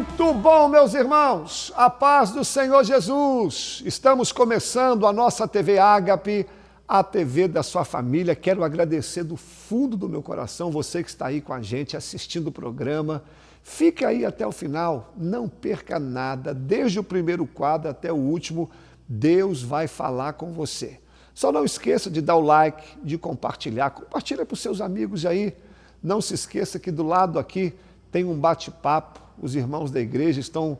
Muito bom, meus irmãos, a paz do Senhor Jesus. Estamos começando a nossa TV Ágape, a TV da sua família. Quero agradecer do fundo do meu coração você que está aí com a gente assistindo o programa. Fique aí até o final, não perca nada, desde o primeiro quadro até o último, Deus vai falar com você. Só não esqueça de dar o like, de compartilhar, compartilha para os seus amigos aí. Não se esqueça que do lado aqui tem um bate-papo, os irmãos da igreja estão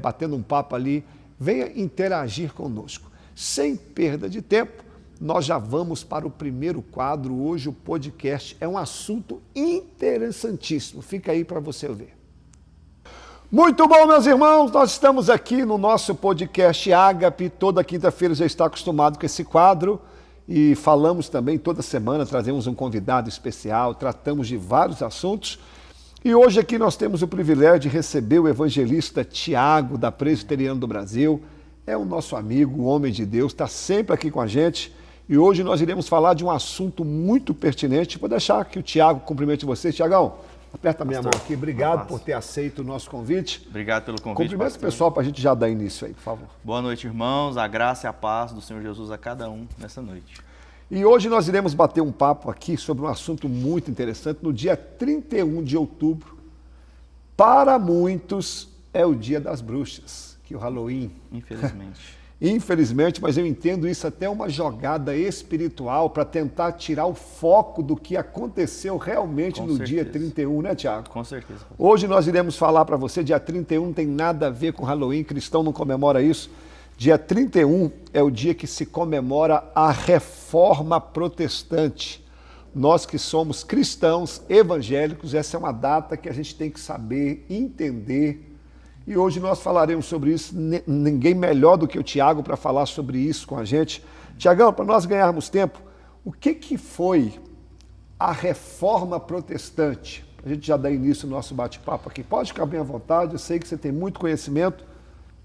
batendo um papo ali, venha interagir conosco. Sem perda de tempo, nós já vamos para o primeiro quadro. Hoje o podcast é um assunto interessantíssimo, fica aí para você ver. Muito bom, meus irmãos, nós estamos aqui no nosso podcast Ágape, toda quinta-feira já está acostumado com esse quadro e falamos também toda semana, trazemos um convidado especial, tratamos de vários assuntos. E hoje aqui nós temos o privilégio de receber o evangelista Tiago, da Presbiteriana do Brasil. É o nosso amigo, o homem de Deus, está sempre aqui com a gente. E hoje nós iremos falar de um assunto muito pertinente. Vou deixar que o Tiago cumprimente você. Tiagão, aperta a minha mão aqui. Obrigado por ter aceito o nosso convite. Obrigado pelo convite, cumprimento o pessoal para a gente já dar início aí, por favor. Boa noite, irmãos. A graça e a paz do Senhor Jesus a cada um nessa noite. E hoje nós iremos bater um papo aqui sobre um assunto muito interessante. No dia 31 de outubro, para muitos, é o dia das bruxas, que é o Halloween. Infelizmente. Infelizmente, mas eu entendo isso até uma jogada espiritual para tentar tirar o foco do que aconteceu realmente no dia 31, né, Tiago? Com certeza. Hoje nós iremos falar para você, dia 31 não tem nada a ver com Halloween, cristão não comemora isso. Dia 31 é o dia que se comemora a Reforma Protestante. Nós que somos cristãos evangélicos, essa é uma data que a gente tem que saber, entender. E hoje nós falaremos sobre isso. Ninguém melhor do que o Tiago para falar sobre isso com a gente. Tiagão, para nós ganharmos tempo, o que foi a Reforma Protestante? A gente já dá início ao nosso bate-papo aqui. Pode ficar bem à vontade, eu sei que você tem muito conhecimento.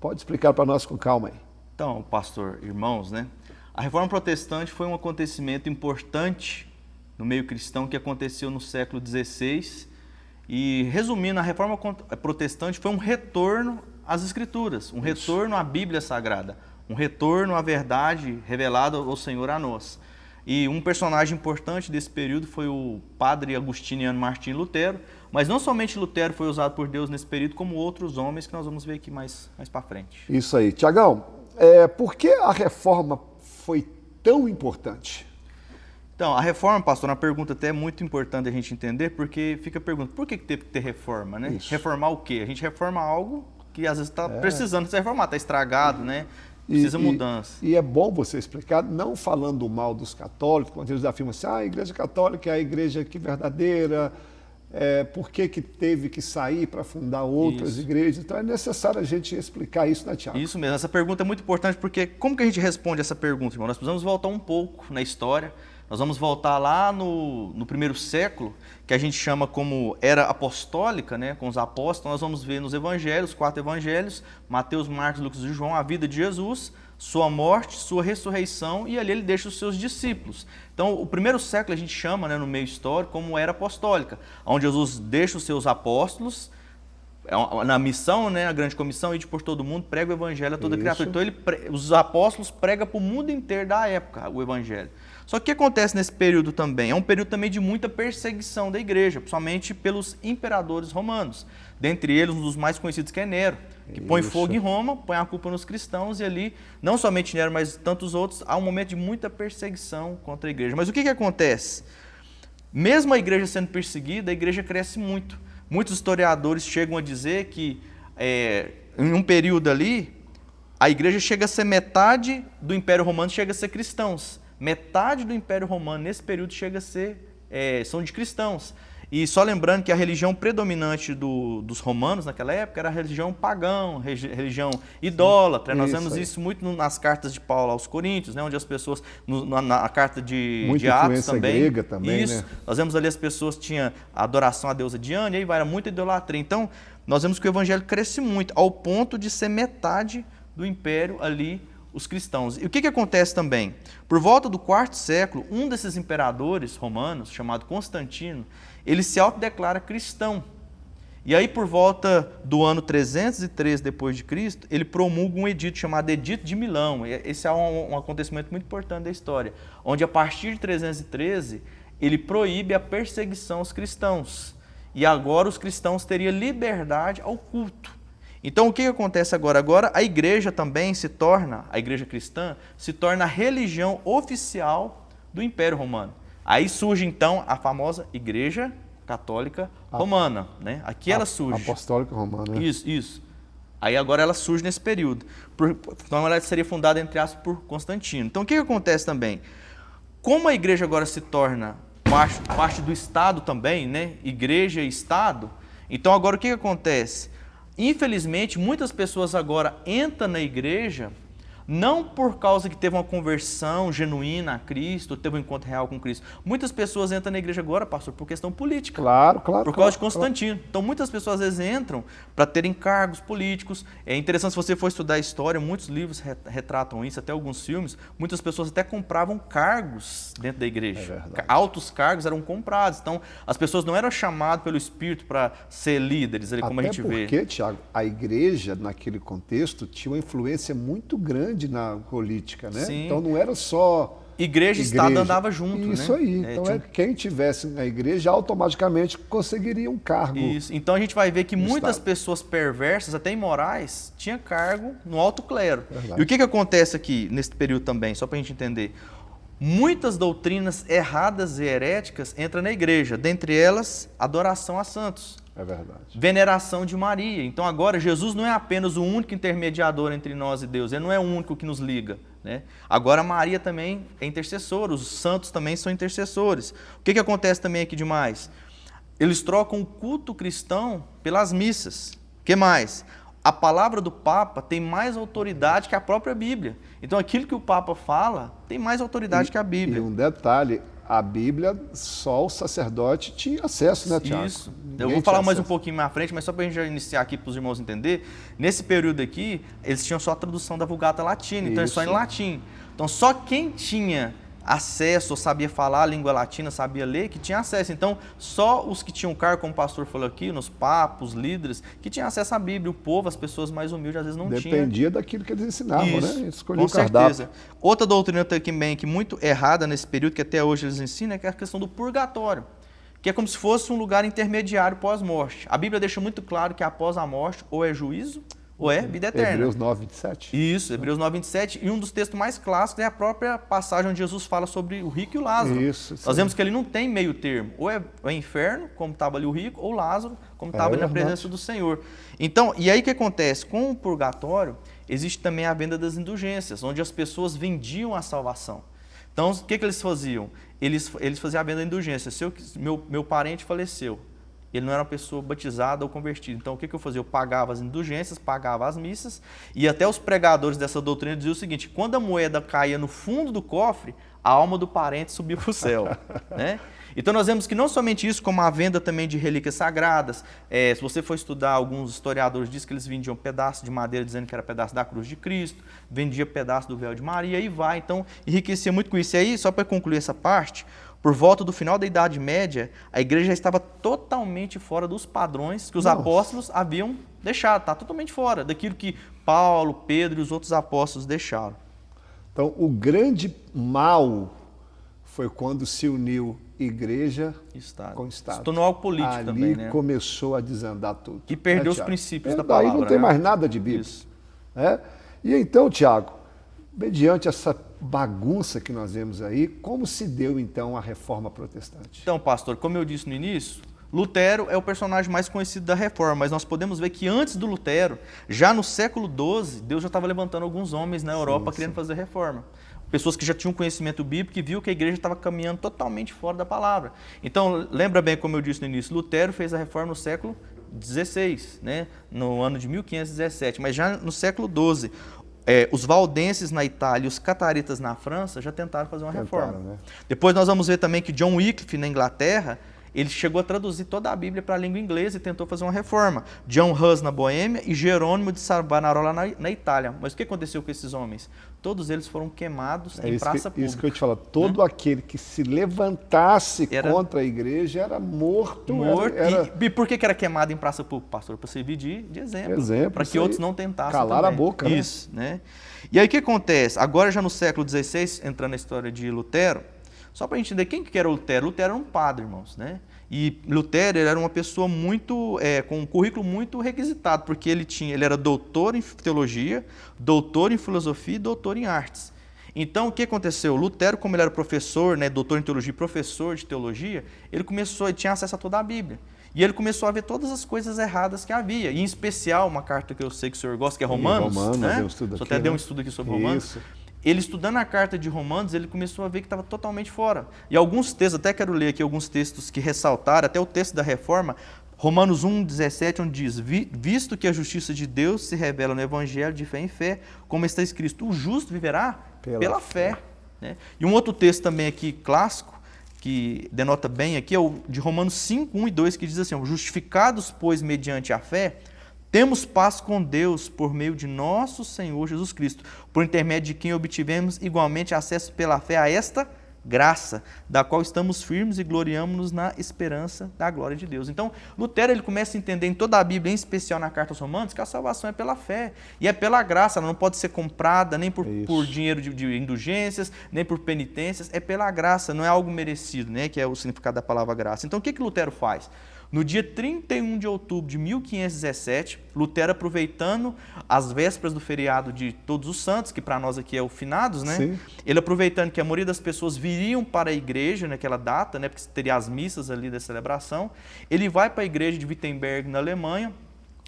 Pode explicar para nós com calma aí. Então, pastor, irmãos, né? A Reforma Protestante foi um acontecimento importante no meio cristão que aconteceu no século XVI. E, resumindo, a Reforma Protestante foi um retorno às Escrituras, um retorno à Bíblia Sagrada, um retorno à verdade revelada ao Senhor a nós. E um personagem importante desse período foi o padre agustiniano Martinho Lutero, mas não somente Lutero foi usado por Deus nesse período, como outros homens que nós vamos ver aqui mais para frente. Isso aí. Tiagão, por que a reforma foi tão importante? Então, a reforma, pastor, uma pergunta até muito importante a gente entender, porque fica a pergunta, por que teve que ter reforma, né? Isso. Reformar o quê? A gente reforma algo que às vezes está precisando ser reformado, está estragado, né? Precisa mudança. E é bom você explicar, não falando mal dos católicos, quando eles afirmam assim, a igreja católica é a igreja que verdadeira, por que teve que sair para fundar outras igrejas? Então é necessário a gente explicar isso, né, Tiago? Isso mesmo, essa pergunta é muito importante, porque como que a gente responde essa pergunta, irmão? Nós precisamos voltar um pouco na história. Nós vamos voltar lá no primeiro século, que a gente chama como era apostólica, né, com os apóstolos. Nós vamos ver nos evangelhos, os 4 evangelhos, Mateus, Marcos, Lucas e João, a vida de Jesus, sua morte, sua ressurreição, e ali ele deixa os seus discípulos. Então, o primeiro século a gente chama, né, no meio histórico, como era apostólica, onde Jesus deixa os seus apóstolos, na missão, né, a grande comissão, ir por todo mundo, prega o evangelho a toda criatura. Então, os apóstolos pregam para o mundo inteiro da época o evangelho. Só que o que acontece nesse período também? É um período também de muita perseguição da igreja, principalmente pelos imperadores romanos. Dentre eles, um dos mais conhecidos que é Nero, que põe fogo em Roma, põe a culpa nos cristãos, e ali, não somente Nero, mas tantos outros, há um momento de muita perseguição contra a igreja. Mas o que acontece? Mesmo a igreja sendo perseguida, a igreja cresce muito. Muitos historiadores chegam a dizer que, em um período ali, a igreja chega a ser metade do Império Romano, chega a ser cristãos. Metade do Império Romano, nesse período, chega a ser, são de cristãos. E só lembrando que a religião predominante dos romanos naquela época era a religião pagã, religião idólatra. Nós vemos isso muito nas cartas de Paulo aos Coríntios, né, onde as pessoas, na carta de Atos também. Grega também, isso, né? Nós vemos ali as pessoas tinham a adoração à deusa Diana, e aí era muita idolatria. Então, nós vemos que o evangelho cresce muito, ao ponto de ser metade do império ali, os cristãos. E o que acontece também? Por volta do 4º século, um desses imperadores romanos, chamado Constantino, ele se autodeclara cristão. E aí, por volta do ano 313 depois de Cristo, ele promulga um edito chamado Edito de Milão. Esse é um acontecimento muito importante da história, onde a partir de 313 ele proíbe a perseguição aos cristãos. E agora os cristãos teriam liberdade ao culto. Então o que acontece agora? Agora a igreja também a igreja cristã, se torna a religião oficial do Império Romano. Aí surge então a famosa Igreja Católica Romana, né? Aqui ela surge. Apostólica Romana. Isso. Aí agora ela surge nesse período. Então ela seria fundada, entre aspas, por Constantino. Então o que acontece também? Como a igreja agora se torna parte do Estado também, né? Igreja e Estado, então agora o que acontece? Infelizmente, muitas pessoas agora entram na igreja não por causa que teve uma conversão genuína a Cristo, teve um encontro real com Cristo. Muitas pessoas entram na igreja agora, pastor, por questão política. Claro. Por causa de Constantino. Então, muitas pessoas às vezes entram para terem cargos políticos. É interessante, se você for estudar a história, muitos livros retratam isso, até alguns filmes. Muitas pessoas até compravam cargos dentro da igreja. É verdade. Altos cargos eram comprados. Então, as pessoas não eram chamadas pelo Espírito para ser líderes, como a gente vê. Até porque, Tiago, a igreja, naquele contexto, tinha uma influência muito grande na política, né? Sim. Então não era só igreja e Estado andava junto, Isso né? aí. Então quem tivesse na igreja automaticamente conseguiria um cargo. Isso. Então a gente vai ver que muitas Estado. pessoas perversas, até imorais, tinham cargo no alto clero. Verdade. E o que acontece aqui nesse período também, só para a gente entender? Muitas doutrinas erradas e heréticas entram na igreja, dentre elas, adoração a santos. É verdade. Veneração de Maria. Então agora Jesus não é apenas o único intermediador entre nós e Deus, ele não é o único que nos liga, né? Agora Maria também é intercessora, os santos também são intercessores. O que acontece também aqui demais? Eles trocam o culto cristão pelas missas. O que mais? A palavra do Papa tem mais autoridade que a própria Bíblia. Então aquilo que o Papa fala tem mais autoridade que a Bíblia. E um detalhe, a Bíblia só o sacerdote tinha acesso, né, Tiago? Isso. Ninguém Eu vou falar tinha mais um acesso. pouquinho mais à frente, mas só para a gente já iniciar aqui para os irmãos entenderem, nesse período aqui, eles tinham só a tradução da Vulgata Latina, então é só em latim. Então só quem tinha acesso, ou sabia falar a língua latina, sabia ler, que tinha acesso. Então só os que tinham cargo, como o pastor falou aqui, nos papos, líderes, que tinham acesso à Bíblia. O povo, as pessoas mais humildes, às vezes não tinham. Dependia daquilo que eles ensinavam, Isso, né? Eles escolhiam com o cardápio. certeza. Outra doutrina também que muito errada nesse período, que até hoje eles ensinam, é que é a questão do purgatório, que é como se fosse um lugar intermediário pós-morte. A Bíblia deixa muito claro que após a morte, ou é juízo, ou é vida eterna. Hebreus 9, 27. Isso, Hebreus 9, 27. E um dos textos mais clássicos é a própria passagem onde Jesus fala sobre o rico e o Lázaro. Isso Nós vemos que ele não tem meio termo. Ou é o inferno, como estava ali o rico, ou Lázaro, como estava ali na verdade. presença do Senhor. Então, e aí o que acontece? Com o purgatório, existe também a venda das indulgências, onde as pessoas vendiam a salvação. Então, o que eles faziam? Eles faziam a venda da indulgência. Se meu parente faleceu, ele não era uma pessoa batizada ou convertida. Então, o que eu fazia? Eu pagava as indulgências, pagava as missas, e até os pregadores dessa doutrina diziam o seguinte: quando a moeda caía no fundo do cofre, a alma do parente subia para o céu. Né? Então, nós vemos que não somente isso, como a venda também de relíquias sagradas. Se você for estudar, alguns historiadores dizem que eles vendiam pedaço de madeira, dizendo que era pedaço da cruz de Cristo, vendia pedaço do véu de Maria, e vai. Então, enriquecia muito com isso. E aí, só para concluir essa parte, por volta do final da Idade Média, a igreja já estava totalmente fora dos padrões que os apóstolos haviam deixado. Está totalmente fora daquilo que Paulo, Pedro e os outros apóstolos deixaram. Então, o grande mal foi quando se uniu igreja com Estado. Se tornou algo político ali também, né? começou a desandar tudo. E perdeu os Tiago? princípios da Daí palavra. não tem né? mais nada de Bíblia. Isso. Né? E então, Tiago, mediante essa bagunça que nós vemos aí, como se deu então a Reforma Protestante? Então, pastor, como eu disse no início, Lutero é o personagem mais conhecido da Reforma, mas nós podemos ver que antes do Lutero, já no século XII, Deus já estava levantando alguns homens na Europa querendo fazer reforma. Pessoas que já tinham conhecimento bíblico e viu que a igreja estava caminhando totalmente fora da palavra. Então, lembra bem, como eu disse no início, Lutero fez a reforma no século XVI, né? No ano de 1517, mas já no século XII, os valdenses na Itália e os cataritas na França já tentaram fazer uma reforma. Né? Depois nós vamos ver também que John Wycliffe, na Inglaterra, ele chegou a traduzir toda a Bíblia para a língua inglesa e tentou fazer uma reforma. John Hus na Boêmia e Jerônimo de Savonarola na Itália. Mas o que aconteceu com esses homens? Todos eles foram queimados em praça pública. Isso que eu te falo, todo aquele que se levantasse contra a igreja era morto. E por que era queimado em praça pública, pastor? Para servir de exemplo. Para que outros não tentassem calar também. A boca. Isso, né? E aí o que acontece? Agora já no século XVI, entrando na história de Lutero, só para a gente entender quem que era Lutero. Lutero era um padre, irmãos, né? E Lutero era uma pessoa muito com um currículo muito requisitado, porque ele era doutor em teologia, doutor em filosofia e doutor em artes. Então, o que aconteceu? Lutero, como ele era professor, né, doutor em teologia e professor de teologia, ele tinha acesso a toda a Bíblia. E ele começou a ver todas as coisas erradas que havia. E, em especial, uma carta que eu sei que o senhor gosta, que é Romanos. Né? O senhor até deu um estudo aqui sobre Romanos. Ele, estudando a carta de Romanos, ele começou a ver que estava totalmente fora. E alguns textos, até quero ler aqui alguns textos que ressaltaram, até o texto da Reforma, Romanos 1,17, onde diz: visto que a justiça de Deus se revela no Evangelho de fé em fé, como está escrito, o justo viverá pela fé. Né? E um outro texto também aqui, clássico, que denota bem aqui, é o de Romanos 5, 1 e 2, que diz assim: justificados, pois, mediante a fé, temos paz com Deus por meio de nosso Senhor Jesus Cristo, por intermédio de quem obtivemos igualmente acesso pela fé a esta graça, da qual estamos firmes e gloriamos-nos na esperança da glória de Deus. Então, Lutero ele começa a entender em toda a Bíblia, em especial na carta aos Romanos, que a salvação é pela fé. E é pela graça, ela não pode ser comprada nem por dinheiro de indulgências, nem por penitências, é pela graça, não é algo merecido, né, que é o significado da palavra graça. Então, o que Lutero faz? No dia 31 de outubro de 1517, Lutero, aproveitando as vésperas do feriado de Todos os Santos, que para nós aqui é o Finados, né? Sim. Ele aproveitando que a maioria das pessoas viriam para a igreja naquela data, né? Porque teria as missas ali da celebração, ele vai para a igreja de Wittenberg, na Alemanha,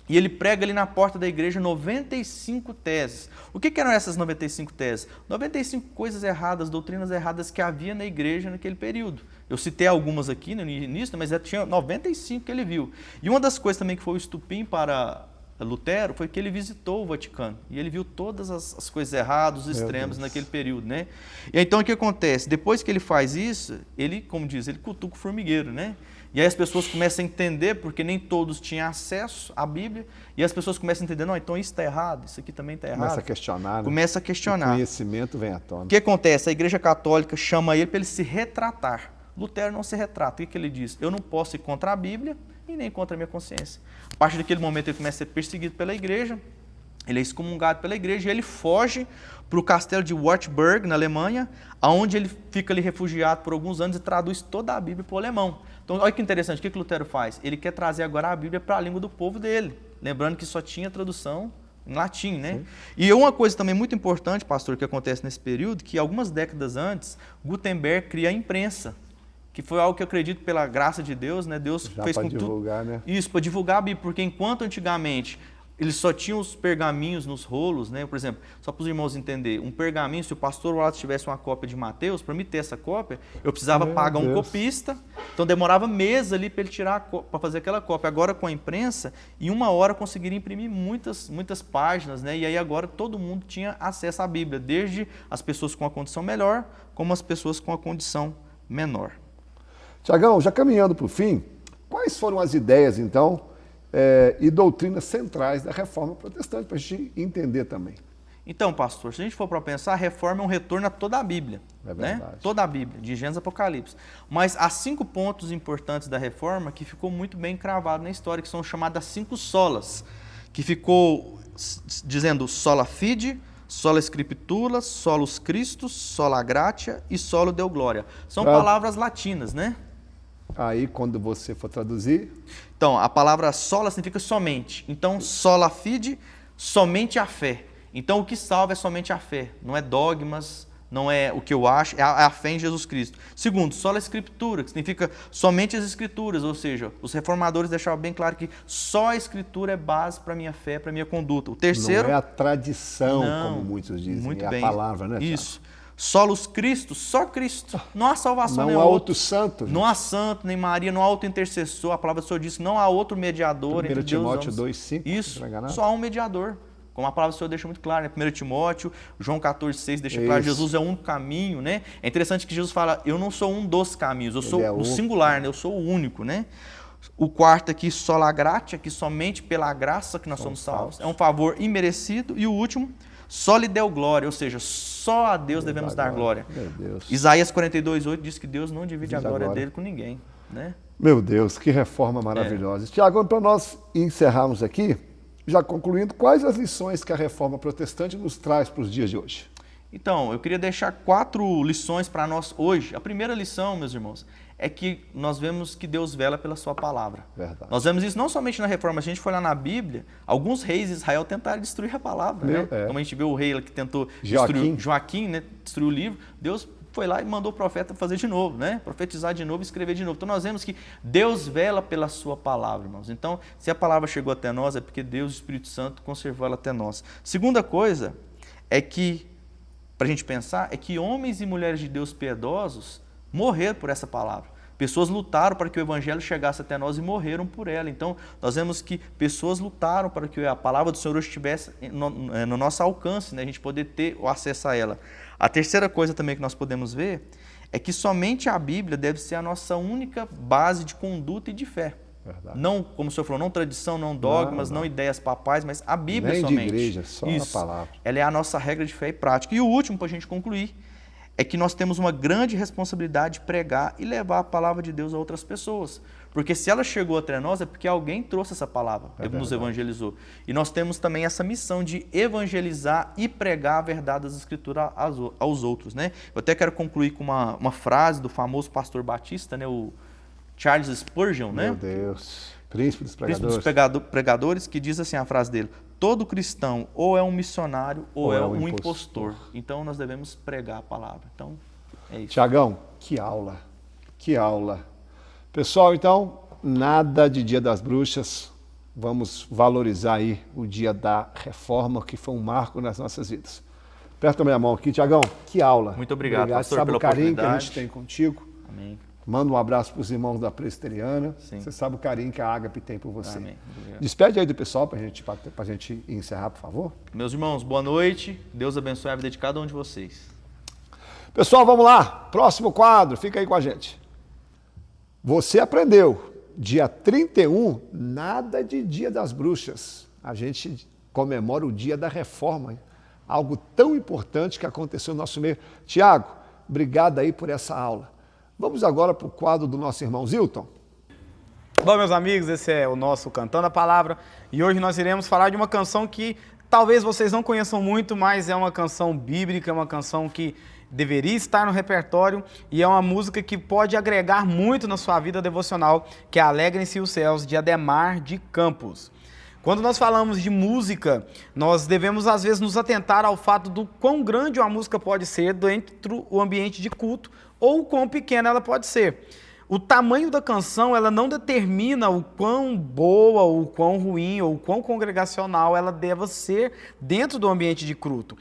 e ele prega ali na porta da igreja 95 teses. O que eram essas 95 teses? 95 coisas erradas, doutrinas erradas que havia na igreja naquele período. Eu citei algumas aqui no início, mas tinha 95 que ele viu. E uma das coisas também que foi o estupim para Lutero foi que ele visitou o Vaticano. E ele viu todas as coisas erradas, os extremos naquele período, né? E então o que acontece? Depois que ele faz isso, ele, como diz, ele cutuca o formigueiro, né? E aí as pessoas começam a entender, porque nem todos tinham acesso à Bíblia, e as pessoas começam a entender, não, então isso está errado, isso aqui também está errado. Começa a questionar, né? Começa a questionar. O conhecimento vem à tona. O que acontece? A Igreja Católica chama ele para ele se retratar. Lutero não se retrata. O que ele diz? Eu não posso ir contra a Bíblia e nem contra a minha consciência. A partir daquele momento ele começa a ser perseguido pela igreja, ele é excomungado pela igreja e ele foge para o castelo de Wartburg, na Alemanha, onde ele fica ali refugiado por alguns anos e traduz toda a Bíblia para o alemão. Então, olha que interessante, o que Lutero faz? Ele quer trazer agora a Bíblia para a língua do povo dele, lembrando que só tinha tradução em latim, né? Sim. E uma coisa também muito importante, pastor, que acontece nesse período, que algumas décadas antes, Gutenberg cria a imprensa, que foi algo que eu acredito pela graça de Deus, né? Deus já fez com divulgar, tudo né? Isso, para divulgar a Bíblia, porque enquanto antigamente eles só tinham os pergaminhos nos rolos, né? Por exemplo, só para os irmãos entenderem, um pergaminho, se o pastor Wallace tivesse uma cópia de Mateus, para me ter essa cópia, eu precisava pagar um copista, então demorava meses ali para ele tirar, para fazer aquela cópia. Agora com a imprensa, em 1 hora conseguiria imprimir muitas páginas, né? E aí agora todo mundo tinha acesso à Bíblia, desde as pessoas com a condição melhor, como as pessoas com a condição menor. Tiagão, já caminhando para o fim, quais foram as ideias, então, e doutrinas centrais da Reforma Protestante, para a gente entender também? Então, pastor, se a gente for para pensar, a Reforma é um retorno a toda a Bíblia. É verdade. Né? Toda a Bíblia, de Gênesis a Apocalipse. Mas há 5 pontos importantes da Reforma que ficou muito bem cravado na história, que são chamadas 5 solas, que ficou dizendo sola fide, sola scriptura, solus Christus, sola gratia e solo deo gloria. São palavras latinas, né? Aí, quando você for traduzir... Então, a palavra sola significa somente. Então, sola fide, somente a fé. Então, o que salva é somente a fé. Não é dogmas, não é o que eu acho, é a fé em Jesus Cristo. Segundo, sola escritura, que significa somente as escrituras. Ou seja, os reformadores deixavam bem claro que só a escritura é base para a minha fé, para a minha conduta. O terceiro... Não é a tradição, como muitos dizem, muito é bem. A palavra, né? Isso. Solus Cristo, só Cristo. Não há salvação, não há outro santo. Não há santo, nem Maria, não há outro intercessor. A palavra do Senhor diz que não há outro mediador entre Deus e homens. Timóteo 2,5. Isso, só há um mediador. Como a palavra do Senhor deixa muito claro, né? 1 Timóteo, João 14,6 deixa claro, Jesus é o único caminho, né? É interessante que Jesus fala, eu não sou um dos caminhos, eu sou o singular, né? Eu sou o único, né? O quarto aqui, sola gratia, que somente pela graça que nós somos salvos. É um favor imerecido. E o último, só lhe deu glória, ou seja, só a Deus devemos dar glória. Meu Deus. Isaías 42,8 diz que Deus não divide a glória dele com ninguém, né? Meu Deus, que reforma maravilhosa. Tiago, para nós encerrarmos aqui, já concluindo, quais as lições que a reforma protestante nos traz para os dias de hoje? Então, eu queria deixar 4 lições para nós hoje. A primeira lição, meus irmãos, é que nós vemos que Deus vela pela sua palavra. Verdade. Nós vemos isso não somente na reforma, se a gente for lá na Bíblia, alguns reis de Israel tentaram destruir a palavra, né? Como a gente vê o rei que tentou destruir Joaquim, né? Destruir o livro, Deus foi lá e mandou o profeta fazer de novo, né? Profetizar de novo, escrever de novo. Então nós vemos que Deus vela pela sua palavra, irmãos. Então, se a palavra chegou até nós, é porque Deus, o Espírito Santo, conservou ela até nós. Segunda coisa é que, para a gente pensar, é que homens e mulheres de Deus piedosos morreram por essa palavra. Pessoas lutaram para que o Evangelho chegasse até nós e morreram por ela. Então, nós vemos que pessoas lutaram para que a palavra do Senhor estivesse no nosso alcance, né? A gente poder ter o acesso a ela. A terceira coisa também que nós podemos ver é que somente a Bíblia deve ser a nossa única base de conduta e de fé. Verdade. Não, como o senhor falou, não tradição, não dogmas, não ideias papais, mas a Bíblia nem somente. Nem de igreja, só a palavra. Ela é a nossa regra de fé e prática. E o último, para a gente concluir, é que nós temos uma grande responsabilidade de pregar e levar a palavra de Deus a outras pessoas. Porque se ela chegou até nós, é porque alguém trouxe essa palavra, nos evangelizou. E nós temos também essa missão de evangelizar e pregar a verdade das Escrituras aos outros, né? Eu até quero concluir com uma frase do famoso pastor batista, né? O Charles Spurgeon, né? Meu Deus, príncipe dos pregadores, que diz assim a frase dele: todo cristão ou é um missionário ou é um impostor. Então nós devemos pregar a palavra. Então é isso. Tiagão, que aula, que aula. Pessoal, então, nada de Dia das Bruxas. Vamos valorizar aí o dia da reforma, que foi um marco nas nossas vidas. Aperta a minha mão aqui, Tiagão, que aula. Muito obrigado, pastor, sabe pela o carinho oportunidade que a gente tem contigo. Amém. Manda um abraço para os irmãos da Presbiteriana. Sim. Você sabe o carinho que a Ágape tem por você. Amém. Despede aí do pessoal para a gente encerrar, por favor. Meus irmãos, boa noite. Deus abençoe a vida de cada um de vocês. Pessoal, vamos lá. Próximo quadro, fica aí com a gente. Você aprendeu, dia 31, nada de Dia das Bruxas. A gente comemora o dia da reforma, hein? Algo tão importante que aconteceu no nosso meio. Tiago, obrigado aí por essa aula. Vamos agora para o quadro do nosso irmão Zilton. Bom, meus amigos, esse é o nosso Cantando a Palavra e hoje nós iremos falar de uma canção que talvez vocês não conheçam muito, mas é uma canção bíblica, é uma canção que deveria estar no repertório e é uma música que pode agregar muito na sua vida devocional, que é Alegrem-se os Céus, de Ademar de Campos. Quando nós falamos de música, nós devemos às vezes nos atentar ao fato do quão grande uma música pode ser dentro do ambiente de culto ou quão pequena ela pode ser. O tamanho da canção, ela não determina o quão boa, ou o quão ruim, ou o quão congregacional ela deva ser dentro do ambiente de culto.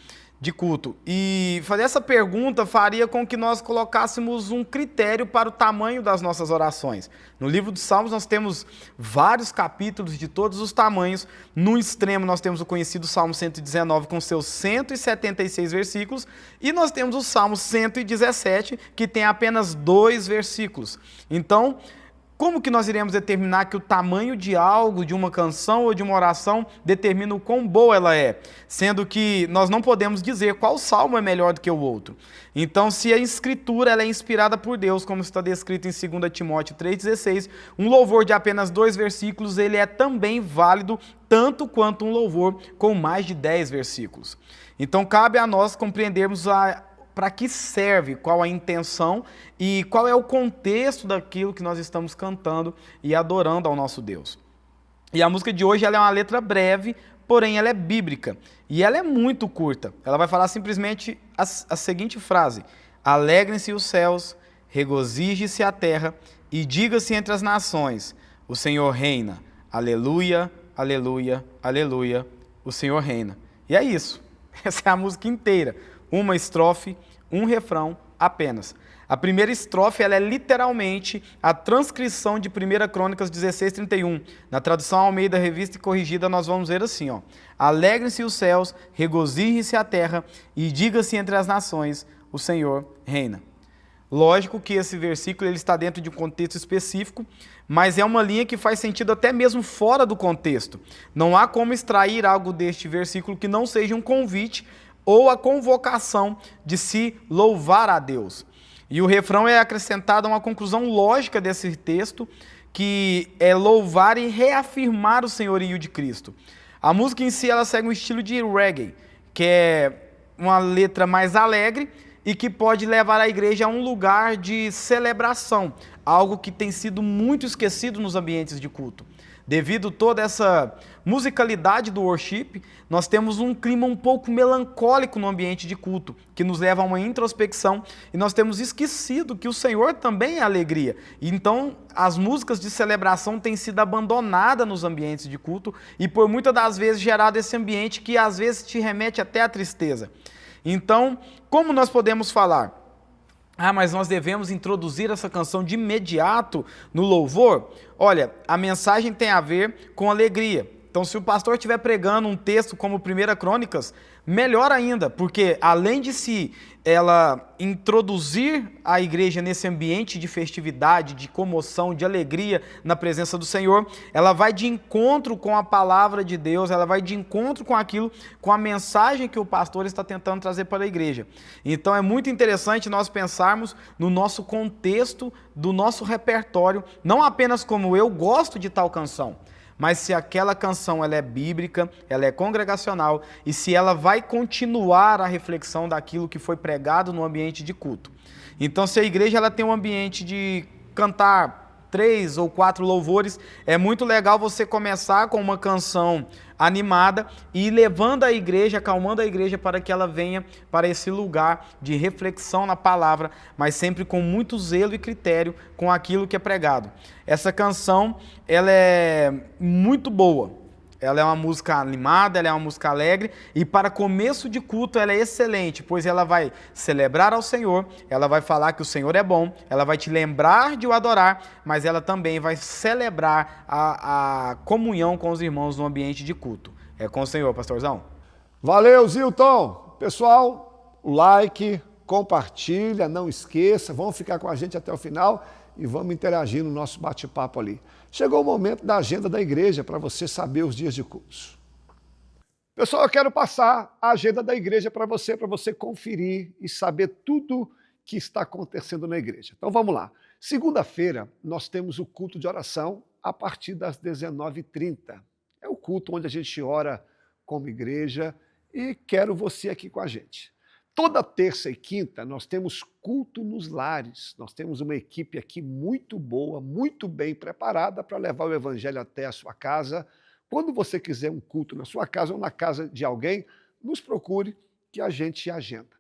E fazer essa pergunta faria com que nós colocássemos um critério para o tamanho das nossas orações. No livro dos Salmos nós temos vários capítulos de todos os tamanhos. No extremo nós temos o conhecido Salmo 119 com seus 176 versículos e nós temos o Salmo 117 que tem apenas 2 versículos. Então, como que nós iremos determinar que o tamanho de algo, de uma canção ou de uma oração, determina o quão boa ela é? Sendo que nós não podemos dizer qual salmo é melhor do que o outro. Então, se a Escritura ela é inspirada por Deus, como está descrito em 2 Timóteo 3,16, um louvor de apenas 2 versículos, ele é também válido tanto quanto um louvor com mais de 10 versículos. Então, cabe a nós compreendermos para que serve, qual a intenção e qual é o contexto daquilo que nós estamos cantando e adorando ao nosso Deus. E a música de hoje ela é uma letra breve, porém ela é bíblica e ela é muito curta. Ela vai falar simplesmente a seguinte frase: alegrem-se os céus, regozije-se a terra e diga-se entre as nações, o Senhor reina. Aleluia, aleluia, aleluia, o Senhor reina. E é isso. Essa é a música inteira. Uma estrofe, um refrão apenas. A primeira estrofe ela é literalmente a transcrição de 1 Crônicas 16:31. Na tradução Almeida Revista e Corrigida nós vamos ver assim, ó: alegrem-se os céus, regozijem-se a terra e diga-se entre as nações, o Senhor reina. Lógico que esse versículo ele está dentro de um contexto específico, mas é uma linha que faz sentido até mesmo fora do contexto. Não há como extrair algo deste versículo que não seja um convite ou a convocação de se louvar a Deus. E o refrão é acrescentado a uma conclusão lógica desse texto, que é louvar e reafirmar o senhorio de Cristo. A música em si ela segue um estilo de reggae, que é uma letra mais alegre e que pode levar a igreja a um lugar de celebração, algo que tem sido muito esquecido nos ambientes de culto. Devido a toda essa musicalidade do worship, nós temos um clima um pouco melancólico no ambiente de culto, que nos leva a uma introspecção, e nós temos esquecido que o Senhor também é alegria. Então, as músicas de celebração têm sido abandonadas nos ambientes de culto, e por muitas das vezes gerado esse ambiente que às vezes te remete até à tristeza. Então, como nós podemos falar? Mas nós devemos introduzir essa canção de imediato no louvor? Olha, a mensagem tem a ver com alegria. Então, se o pastor estiver pregando um texto como 1 Crônicas, melhor ainda, porque além de ela introduzir a igreja nesse ambiente de festividade, de comoção, de alegria na presença do Senhor, ela vai de encontro com a palavra de Deus, ela vai de encontro com aquilo, com a mensagem que o pastor está tentando trazer para a igreja. Então é muito interessante nós pensarmos no nosso contexto, do nosso repertório, não apenas como eu gosto de tal canção, mas se aquela canção ela é bíblica, ela é congregacional e se ela vai continuar a reflexão daquilo que foi pregado no ambiente de culto. Então, se a igreja ela tem um ambiente de cantar 3 ou 4 louvores, é muito legal você começar com uma canção animada e ir levando a igreja, acalmando a igreja para que ela venha para esse lugar de reflexão na palavra, mas sempre com muito zelo e critério com aquilo que é pregado. Essa canção, ela é muito boa. Ela é uma música animada, ela é uma música alegre e para começo de culto ela é excelente, pois ela vai celebrar ao Senhor, ela vai falar que o Senhor é bom, ela vai te lembrar de o adorar, mas ela também vai celebrar a comunhão com os irmãos no ambiente de culto. É com o Senhor, pastorzão. Valeu, Zilton. Pessoal, o like, compartilha, não esqueça, vamos ficar com a gente até o final e vamos interagir no nosso bate-papo ali. Chegou o momento da agenda da igreja para você saber os dias de cultos. Pessoal, eu quero passar a agenda da igreja para você conferir e saber tudo que está acontecendo na igreja. Então vamos lá. Segunda-feira nós temos o culto de oração a partir das 19h30. É o culto onde a gente ora como igreja e quero você aqui com a gente. Toda terça e quinta nós temos culto nos lares. Nós temos uma equipe aqui muito boa, muito bem preparada para levar o evangelho até a sua casa. Quando você quiser um culto na sua casa ou na casa de alguém, nos procure que a gente agenda.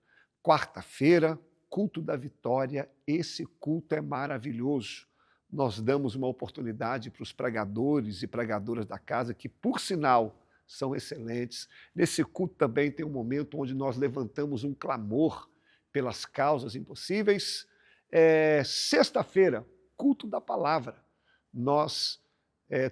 Quarta-feira, culto da vitória. Esse culto é maravilhoso. Nós damos uma oportunidade para os pregadores e pregadoras da casa, que, por sinal, são excelentes. Nesse culto também tem um momento onde nós levantamos um clamor pelas causas impossíveis. Sexta-feira, culto da palavra. Nós,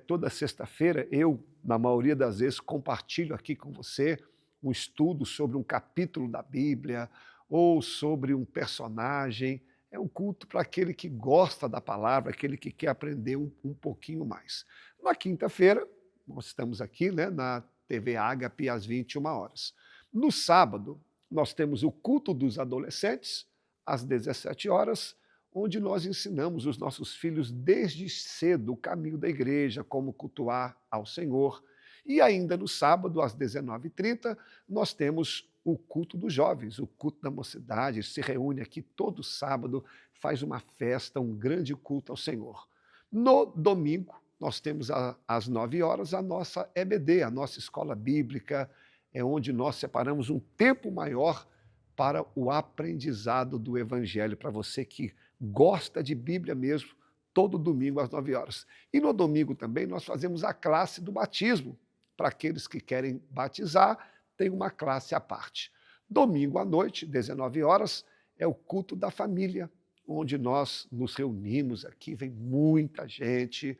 toda sexta-feira, eu, na maioria das vezes, compartilho aqui com você um estudo sobre um capítulo da Bíblia ou sobre um personagem. É um culto para aquele que gosta da palavra, aquele que quer aprender um pouquinho mais. Na quinta-feira, nós estamos aqui, né, na TV Ágape às 21h. No sábado, nós temos o culto dos adolescentes, às 17h, onde nós ensinamos os nossos filhos desde cedo o caminho da igreja, como cultuar ao Senhor. E ainda no sábado, às 19h30, nós temos o culto dos jovens, o culto da mocidade, se reúne aqui todo sábado, faz uma festa, um grande culto ao Senhor. No domingo, nós temos às 9h a nossa EBD, a nossa escola bíblica, é onde nós separamos um tempo maior para o aprendizado do Evangelho, para você que gosta de Bíblia mesmo, todo domingo às 9h. E no domingo também nós fazemos a classe do batismo. Para aqueles que querem batizar, tem uma classe à parte. Domingo à noite, 19h, é o culto da família, onde nós nos reunimos aqui, vem muita gente,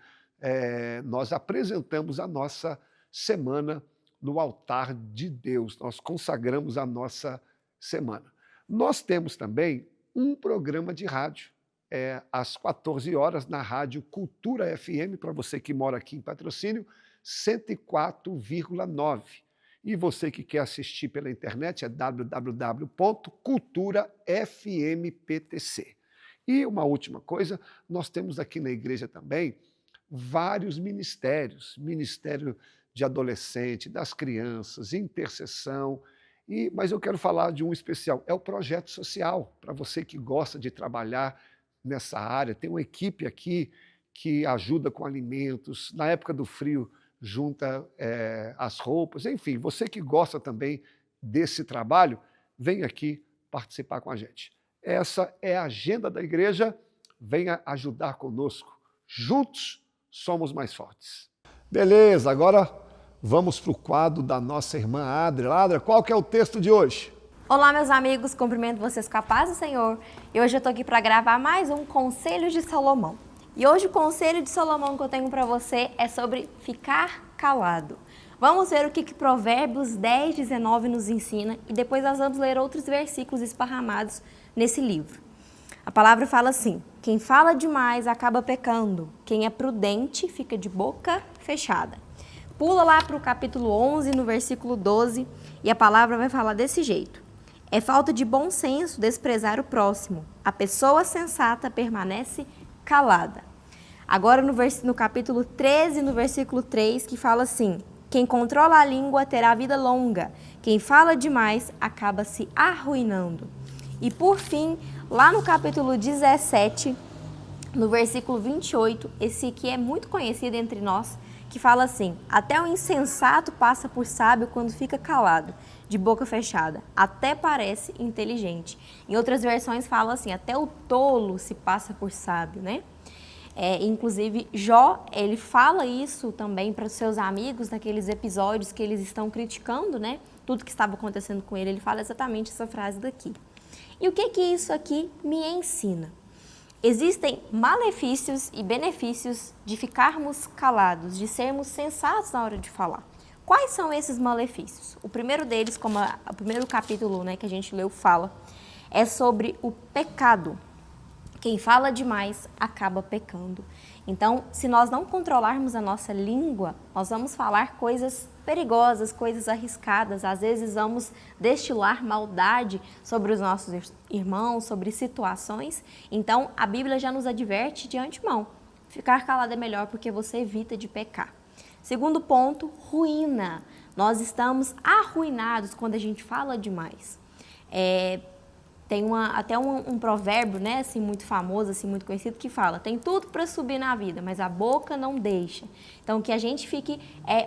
nós apresentamos a nossa semana no altar de Deus, nós consagramos a nossa semana. Nós temos também um programa de rádio, às 14 horas, na Rádio Cultura FM, para você que mora aqui em Patrocínio, 104,9. E você que quer assistir pela internet é www.culturafmptc. E uma última coisa, nós temos aqui na igreja também vários ministérios, ministério de adolescente, das crianças, intercessão, mas eu quero falar de um especial, é o projeto social, para você que gosta de trabalhar nessa área. Tem uma equipe aqui que ajuda com alimentos, na época do frio junta as roupas, enfim, você que gosta também desse trabalho, vem aqui participar com a gente. Essa é a agenda da igreja, venha ajudar conosco. Juntos somos mais fortes. Beleza, agora vamos para o quadro da nossa irmã Adria. Adria, qual que é o texto de hoje? Olá, meus amigos, cumprimento vocês com a paz do Senhor. E hoje eu estou aqui para gravar mais um Conselho de Salomão. E hoje o Conselho de Salomão que eu tenho para você é sobre ficar calado. Vamos ver o que Provérbios 10, 19 nos ensina e depois nós vamos ler outros versículos esparramados nesse livro. A palavra fala assim: quem fala demais acaba pecando, quem é prudente fica de boca fechada. Pula lá para o capítulo 11, no versículo 12, e a palavra vai falar desse jeito. É falta de bom senso desprezar o próximo. A pessoa sensata permanece calada. Agora no capítulo 13, no versículo 3, que fala assim: quem controla a língua terá vida longa. Quem fala demais acaba se arruinando. E por fim, lá no capítulo 17, no versículo 28, esse aqui é muito conhecido entre nós, que fala assim: até o insensato passa por sábio quando fica calado, de boca fechada, até parece inteligente. Em outras versões fala assim: até o tolo se passa por sábio, né? Inclusive, Jó, ele fala isso também para os seus amigos, naqueles episódios que eles estão criticando, né? Tudo que estava acontecendo com ele, ele fala exatamente essa frase daqui. E o que isso aqui me ensina? Existem malefícios e benefícios de ficarmos calados, de sermos sensatos na hora de falar. Quais são esses malefícios? O primeiro deles, como o primeiro capítulo, né, que a gente leu fala, é sobre o pecado. Quem fala demais acaba pecando. Então, se nós não controlarmos a nossa língua, nós vamos falar coisas perigosas, coisas arriscadas. Às vezes vamos destilar maldade sobre os nossos irmãos, sobre situações. Então, a Bíblia já nos adverte de antemão. Ficar calado é melhor porque você evita de pecar. Segundo ponto, ruína. Nós estamos arruinados quando a gente fala demais. Tem até um provérbio, né, assim, muito famoso, assim, muito conhecido, que fala: tem tudo para subir na vida, mas a boca não deixa. Então, que a gente fique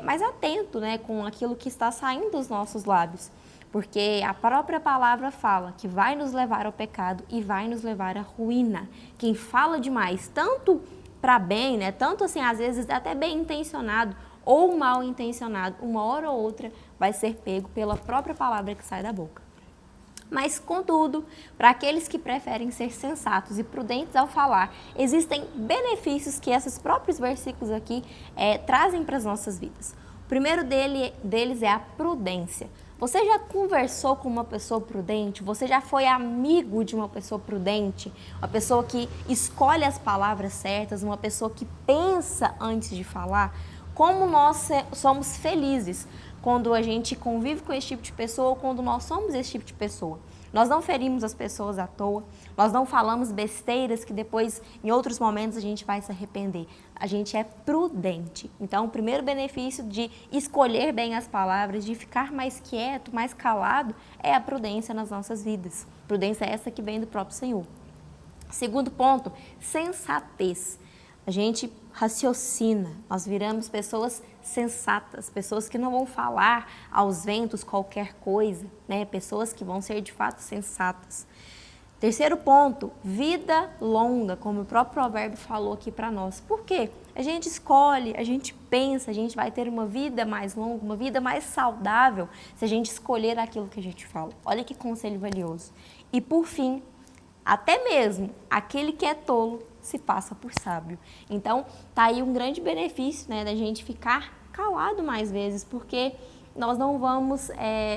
mais atento, né, com aquilo que está saindo dos nossos lábios, porque a própria palavra fala que vai nos levar ao pecado e vai nos levar à ruína. Quem fala demais, tanto para bem, né, tanto assim, às vezes até bem intencionado ou mal intencionado, uma hora ou outra vai ser pego pela própria palavra que sai da boca. Mas, contudo, para aqueles que preferem ser sensatos e prudentes ao falar, existem benefícios que esses próprios versículos aqui trazem para as nossas vidas. O primeiro deles é a prudência. Você já conversou com uma pessoa prudente? Você já foi amigo de uma pessoa prudente? Uma pessoa que escolhe as palavras certas, uma pessoa que pensa antes de falar? Como nós somos felizes quando a gente convive com esse tipo de pessoa ou quando nós somos esse tipo de pessoa. Nós não ferimos as pessoas à toa, nós não falamos besteiras que depois, em outros momentos, a gente vai se arrepender. A gente é prudente. Então, o primeiro benefício de escolher bem as palavras, de ficar mais quieto, mais calado, é a prudência nas nossas vidas. Prudência é essa que vem do próprio Senhor. Segundo ponto, sensatez. A gente raciocina, nós viramos pessoas sensatas, pessoas que não vão falar aos ventos qualquer coisa, né? Pessoas que vão ser de fato sensatas. Terceiro ponto, vida longa, como o próprio provérbio falou aqui para nós. Por quê? A gente escolhe, a gente pensa, a gente vai ter uma vida mais longa, uma vida mais saudável, se a gente escolher aquilo que a gente fala. Olha que conselho valioso. E por fim, Até mesmo aquele que é tolo se passa por sábio. Então, tá aí um grande benefício, né, da gente ficar calado mais vezes, porque nós não vamos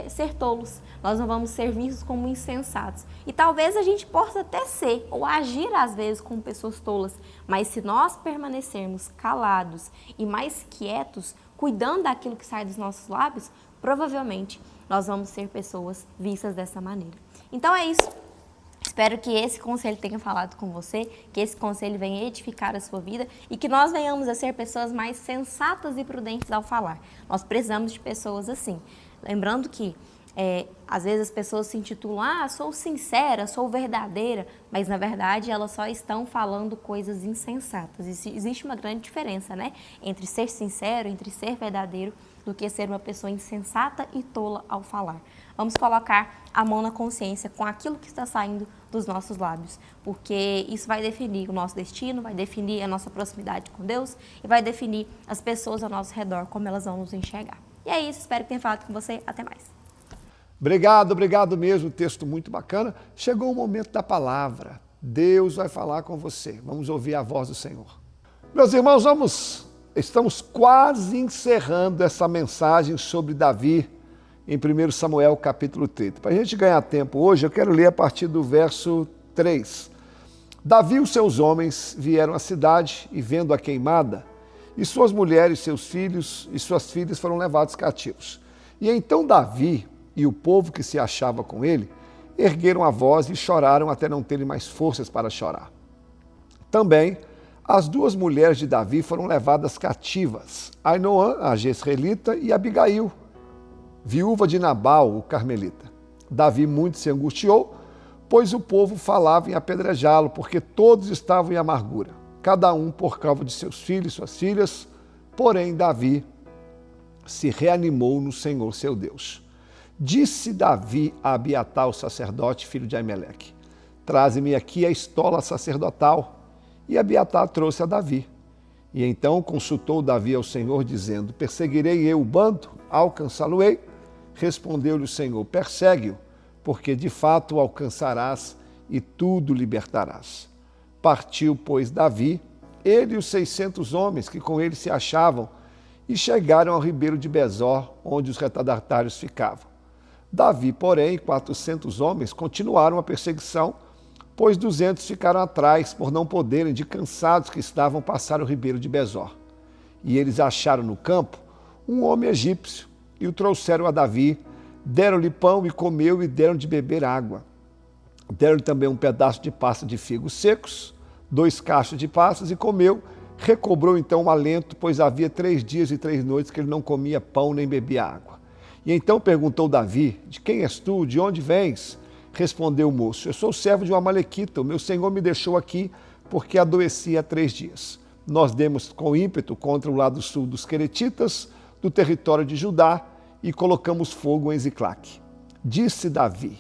ser tolos, nós não vamos ser vistos como insensatos. E talvez a gente possa até ser, ou agir às vezes como pessoas tolas, mas se nós permanecermos calados e mais quietos, cuidando daquilo que sai dos nossos lábios, provavelmente nós vamos ser pessoas vistas dessa maneira. Então é isso. Espero que esse conselho tenha falado com você, que esse conselho venha edificar a sua vida e que nós venhamos a ser pessoas mais sensatas e prudentes ao falar. Nós precisamos de pessoas assim. Lembrando que, às vezes as pessoas se intitulam, sou sincera, sou verdadeira, mas na verdade elas só estão falando coisas insensatas. Existe uma grande diferença, né? Entre ser sincero, entre ser verdadeiro, do que ser uma pessoa insensata e tola ao falar. Vamos colocar a mão na consciência com aquilo que está saindo dos nossos lábios, porque isso vai definir o nosso destino, vai definir a nossa proximidade com Deus e vai definir as pessoas ao nosso redor, como elas vão nos enxergar. E é isso, espero que tenha falado com você. Até mais. Obrigado mesmo, texto muito bacana. Chegou o momento da palavra. Deus vai falar com você. Vamos ouvir a voz do Senhor. Meus irmãos, estamos quase encerrando essa mensagem sobre Davi em 1 Samuel capítulo 30. Para a gente ganhar tempo hoje, eu quero ler a partir do verso 3. Davi e os seus homens vieram à cidade e, vendo-a queimada, e suas mulheres, seus filhos e suas filhas foram levados cativos. E então Davi e o povo que se achava com ele ergueram a voz e choraram até não terem mais forças para chorar. Também as duas mulheres de Davi foram levadas cativas, Ainoã, a jezreelita, e Abigail, viúva de Nabal, o carmelita. Davi muito se angustiou, pois o povo falava em apedrejá-lo, porque todos estavam em amargura, cada um por causa de seus filhos e suas filhas. Porém, Davi se reanimou no Senhor seu Deus. Disse Davi a Abiatar, o sacerdote, filho de Aimeleque: traze-me aqui a estola sacerdotal. E Abiatar trouxe a Davi. E então consultou Davi ao Senhor, dizendo: perseguirei eu o bando? Alcançá-lo-ei? Respondeu-lhe o Senhor: persegue-o, porque de fato o alcançarás e tudo libertarás. Partiu, pois, Davi, ele e os 600 homens que com ele se achavam, e chegaram ao ribeiro de Besor, onde os retardatários ficavam. Davi, porém, e 400 homens continuaram a perseguição, pois 200 ficaram atrás, por não poderem, de cansados que estavam, passar o ribeiro de Besor. E eles acharam no campo um homem egípcio, e o trouxeram a Davi, deram-lhe pão e comeu, e deram de beber água. Deram-lhe também um pedaço de pasta de figos secos, 2 cachos de passas, e comeu. Recobrou então o alento, pois havia 3 dias e 3 noites que ele não comia pão nem bebia água. E então perguntou Davi: de quem és tu? De onde vens? Respondeu o moço: eu sou servo de um amalequita, o meu senhor me deixou aqui porque adoecia há 3 dias. Nós demos com ímpeto contra o lado sul dos queretitas, do território de Judá, e colocamos fogo em Ziclague. Disse Davi: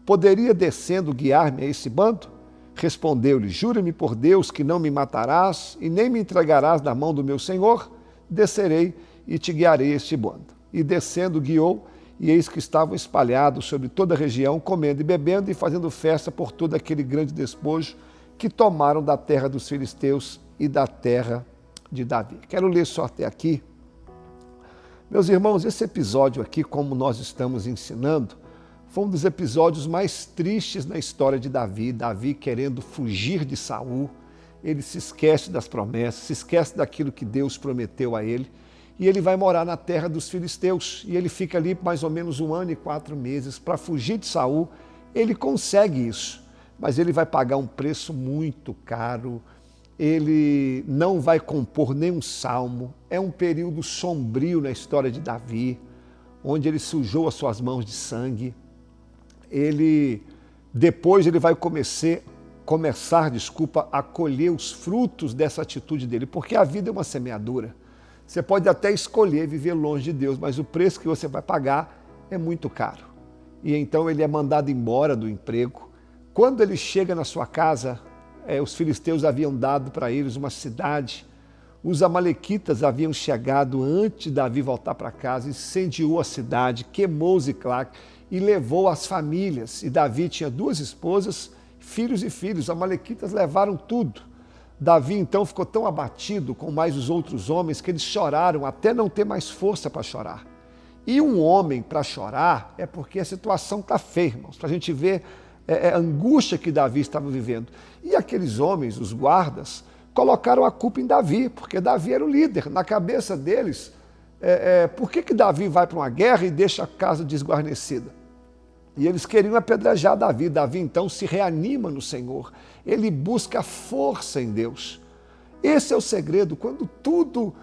poderia descendo guiar-me a esse bando? Respondeu-lhe: jura-me por Deus que não me matarás e nem me entregarás na mão do meu senhor. Descerei e te guiarei a este bando. E descendo guiou, e eis que estavam espalhados sobre toda a região, comendo e bebendo e fazendo festa por todo aquele grande despojo que tomaram da terra dos filisteus e da terra de Davi. Quero ler só até aqui. Meus irmãos, esse episódio aqui, como nós estamos ensinando, foi um dos episódios mais tristes na história de Davi. Davi querendo fugir de Saul, ele se esquece das promessas, se esquece daquilo que Deus prometeu a ele, e ele vai morar na terra dos filisteus, e ele fica ali mais ou menos 1 ano e 4 meses para fugir de Saul. Ele consegue isso, mas ele vai pagar um preço muito caro. Ele não vai compor nenhum salmo. É um período sombrio na história de Davi, onde ele sujou as suas mãos de sangue. Depois ele vai começar a colher os frutos dessa atitude dele, porque a vida é uma semeadura. Você pode até escolher viver longe de Deus, mas o preço que você vai pagar é muito caro. E então ele é mandado embora do emprego. Quando ele chega na sua casa, os filisteus haviam dado para eles uma cidade. Os amalequitas haviam chegado antes de Davi voltar para casa, incendiou a cidade, queimou Ziclague e levou as famílias. E Davi tinha 2 esposas filhos e filhos. Os amalequitas levaram tudo. Davi então ficou tão abatido com mais os outros homens que eles choraram até não ter mais força para chorar. E um homem para chorar é porque a situação está feia, irmãos, para a gente ver a angústia que Davi estava vivendo. E aqueles homens, os guardas, colocaram a culpa em Davi, porque Davi era o líder. Na cabeça deles, por que Davi vai para uma guerra e deixa a casa desguarnecida? E eles queriam apedrejar Davi. Davi então se reanima no Senhor. Ele busca força em Deus. Esse é o segredo. Quando tudo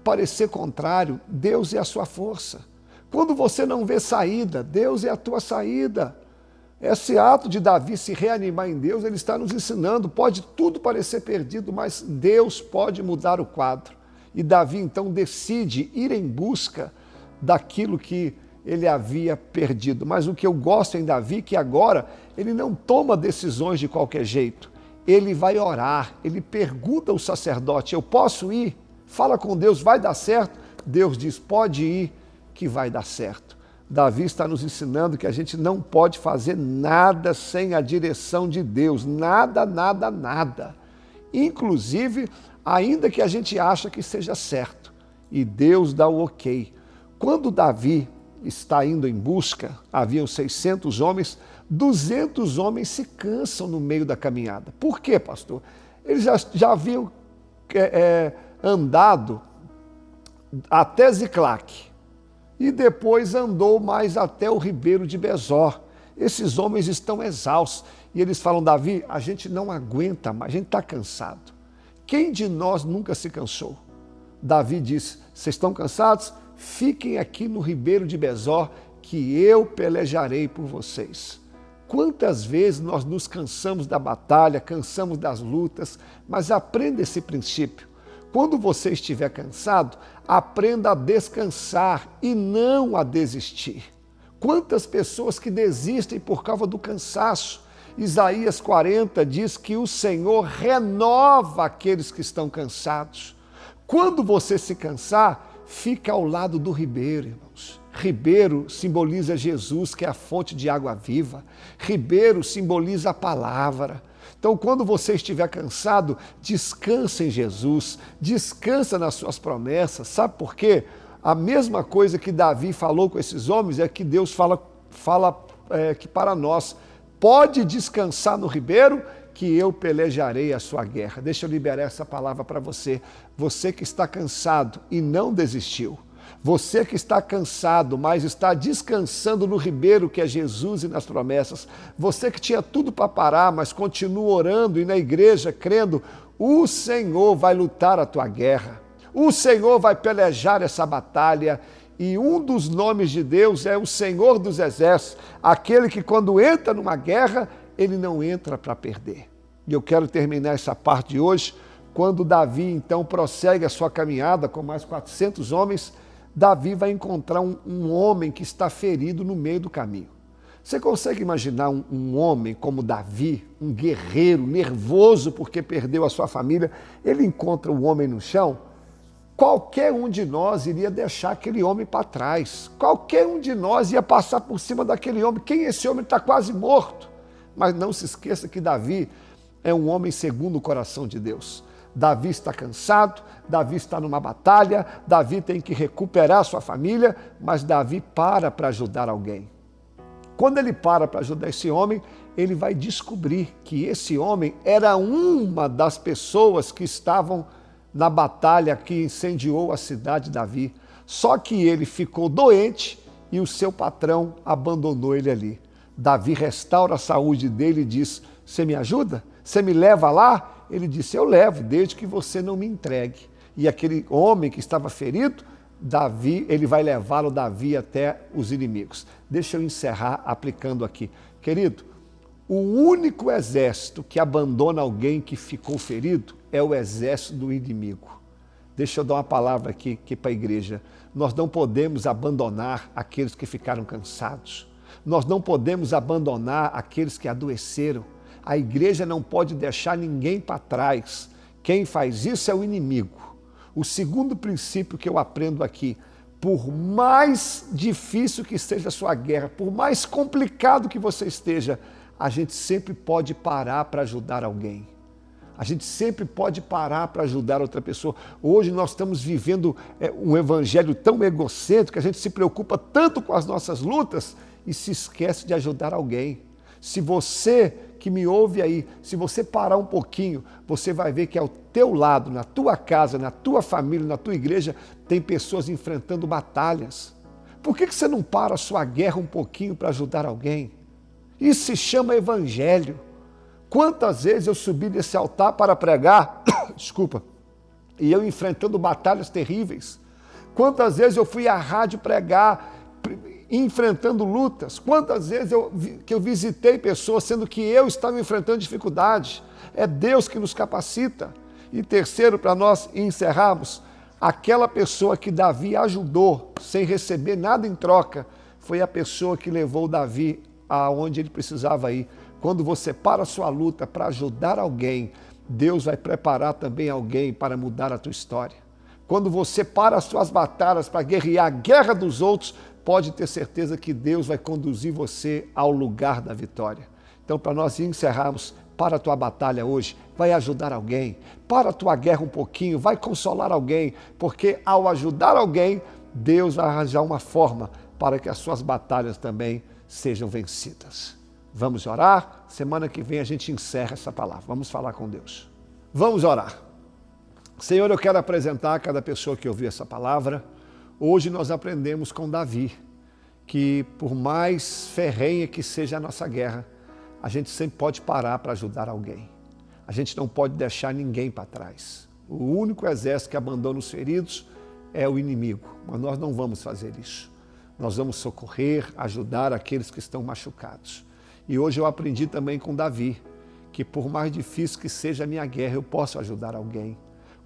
parecer contrário, Deus é a sua força. Quando você não vê saída, Deus é a tua saída. Esse ato de Davi se reanimar em Deus, ele está nos ensinando. Pode tudo parecer perdido, mas Deus pode mudar o quadro. E Davi então decide ir em busca daquilo que ele havia perdido. Mas o que eu gosto em Davi é que agora ele não toma decisões de qualquer jeito. Ele vai orar, ele pergunta ao sacerdote, eu posso ir? Fala com Deus, vai dar certo? Deus diz, pode ir, que vai dar certo. Davi está nos ensinando que a gente não pode fazer nada sem a direção de Deus. Nada, nada, nada. Inclusive, ainda que a gente acha que seja certo. E Deus dá o ok. Quando Davi está indo em busca, haviam 600 homens, 200 homens se cansam no meio da caminhada. Por quê, pastor? Eles já haviam andado até Ziclague. E depois andou mais até o ribeiro de Besor. Esses homens estão exaustos. E eles falam, Davi, a gente não aguenta mais, a gente está cansado. Quem de nós nunca se cansou? Davi disse, vocês estão cansados? Fiquem aqui no ribeiro de Besor, que eu pelejarei por vocês. Quantas vezes nós nos cansamos da batalha, cansamos das lutas, mas aprenda esse princípio. Quando você estiver cansado, aprenda a descansar e não a desistir. Quantas pessoas que desistem por causa do cansaço? Isaías 40 diz que o Senhor renova aqueles que estão cansados. Quando você se cansar, fica ao lado do ribeiro, irmãos. Ribeiro simboliza Jesus, que é a fonte de água viva. Ribeiro simboliza a palavra. Então, quando você estiver cansado, descansa em Jesus, descansa nas suas promessas. Sabe por quê? A mesma coisa que Davi falou com esses homens é que Deus fala que para nós, pode descansar no ribeiro, que eu pelejarei a sua guerra. Deixa eu liberar essa palavra para você. Você que está cansado e não desistiu. Você que está cansado, mas está descansando no ribeiro que é Jesus e nas promessas. Você que tinha tudo para parar, mas continua orando e na igreja crendo, o Senhor vai lutar a tua guerra. O Senhor vai pelejar essa batalha. E um dos nomes de Deus é o Senhor dos Exércitos, aquele que quando entra numa guerra, ele não entra para perder. E eu quero terminar essa parte de hoje, quando Davi então prossegue a sua caminhada com mais 400 homens, Davi vai encontrar um homem que está ferido no meio do caminho. Você consegue imaginar um homem como Davi, um guerreiro, nervoso porque perdeu a sua família, ele encontra um homem no chão? Qualquer um de nós iria deixar aquele homem para trás. Qualquer um de nós ia passar por cima daquele homem. Quem é esse homem? Está quase morto. Mas não se esqueça que Davi é um homem segundo o coração de Deus. Davi está cansado, Davi está numa batalha, Davi tem que recuperar sua família, mas Davi para ajudar alguém. Quando ele para ajudar esse homem, ele vai descobrir que esse homem era uma das pessoas que estavam na batalha que incendiou a cidade de Davi. Só que ele ficou doente e o seu patrão abandonou ele ali. Davi restaura a saúde dele e diz, você me ajuda? Você me leva lá? Ele disse, eu levo, desde que você não me entregue. E aquele homem que estava ferido, Davi, ele vai levá-lo, Davi, até os inimigos. Deixa eu encerrar aplicando aqui. Querido, o único exército que abandona alguém que ficou ferido é o exército do inimigo. Deixa eu dar uma palavra aqui para a igreja. Nós não podemos abandonar aqueles que ficaram cansados. Nós não podemos abandonar aqueles que adoeceram. A igreja não pode deixar ninguém para trás. Quem faz isso é o inimigo. O segundo princípio que eu aprendo aqui, por mais difícil que seja a sua guerra, por mais complicado que você esteja, a gente sempre pode parar para ajudar alguém. A gente sempre pode parar para ajudar outra pessoa. Hoje nós estamos vivendo um evangelho tão egocêntrico, que a gente se preocupa tanto com as nossas lutas e se esquece de ajudar alguém. Se você que me ouve aí, se você parar um pouquinho, você vai ver que ao teu lado, na tua casa, na tua família, na tua igreja, tem pessoas enfrentando batalhas. Por que você não para a sua guerra um pouquinho para ajudar alguém? Isso se chama evangelho. Quantas vezes eu subi nesse altar para pregar, desculpa, e eu enfrentando batalhas terríveis. Quantas vezes eu fui à rádio pregar, enfrentando lutas. Quantas vezes eu visitei pessoas, sendo que eu estava enfrentando dificuldades. É Deus que nos capacita. E terceiro, para nós encerrarmos, aquela pessoa que Davi ajudou, sem receber nada em troca, foi a pessoa que levou Davi aonde ele precisava ir. Quando você para a sua luta para ajudar alguém, Deus vai preparar também alguém para mudar a tua história. Quando você para as suas batalhas para guerrear a guerra dos outros, pode ter certeza que Deus vai conduzir você ao lugar da vitória. Então, para nós encerrarmos, para a tua batalha hoje, vai ajudar alguém. Para a tua guerra um pouquinho, vai consolar alguém, porque ao ajudar alguém, Deus vai arranjar uma forma para que as suas batalhas também sejam vencidas. Vamos orar? Semana que vem a gente encerra essa palavra. Vamos falar com Deus. Vamos orar. Senhor, eu quero apresentar a cada pessoa que ouviu essa palavra. Hoje nós aprendemos com Davi que por mais ferrenha que seja a nossa guerra, a gente sempre pode parar para ajudar alguém. A gente não pode deixar ninguém para trás. O único exército que abandona os feridos é o inimigo, mas nós não vamos fazer isso. Nós vamos socorrer, ajudar aqueles que estão machucados. E hoje eu aprendi também com Davi, que por mais difícil que seja a minha guerra, eu posso ajudar alguém.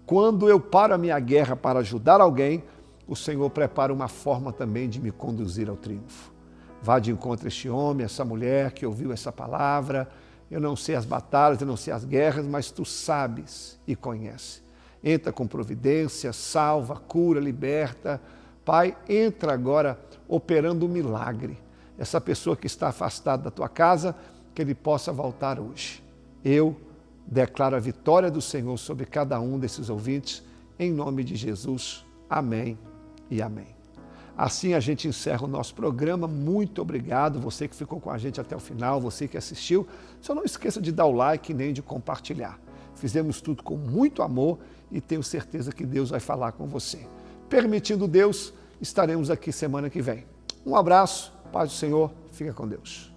Quando eu paro a minha guerra para ajudar alguém, o Senhor prepara uma forma também de me conduzir ao triunfo. Vá de encontro a este homem, essa mulher que ouviu essa palavra. Eu não sei as batalhas, eu não sei as guerras, mas tu sabes e conhece. Entra com providência, salva, cura, liberta. Pai, entra agora operando um milagre. Essa pessoa que está afastada da tua casa, que ele possa voltar hoje. Eu declaro a vitória do Senhor sobre cada um desses ouvintes, em nome de Jesus. Amém e amém. Assim a gente encerra o nosso programa. Muito obrigado, você que ficou com a gente até o final, você que assistiu. Só não esqueça de dar o like nem de compartilhar. Fizemos tudo com muito amor e tenho certeza que Deus vai falar com você. Permitindo Deus, estaremos aqui semana que vem. Um abraço, paz do Senhor, fica com Deus.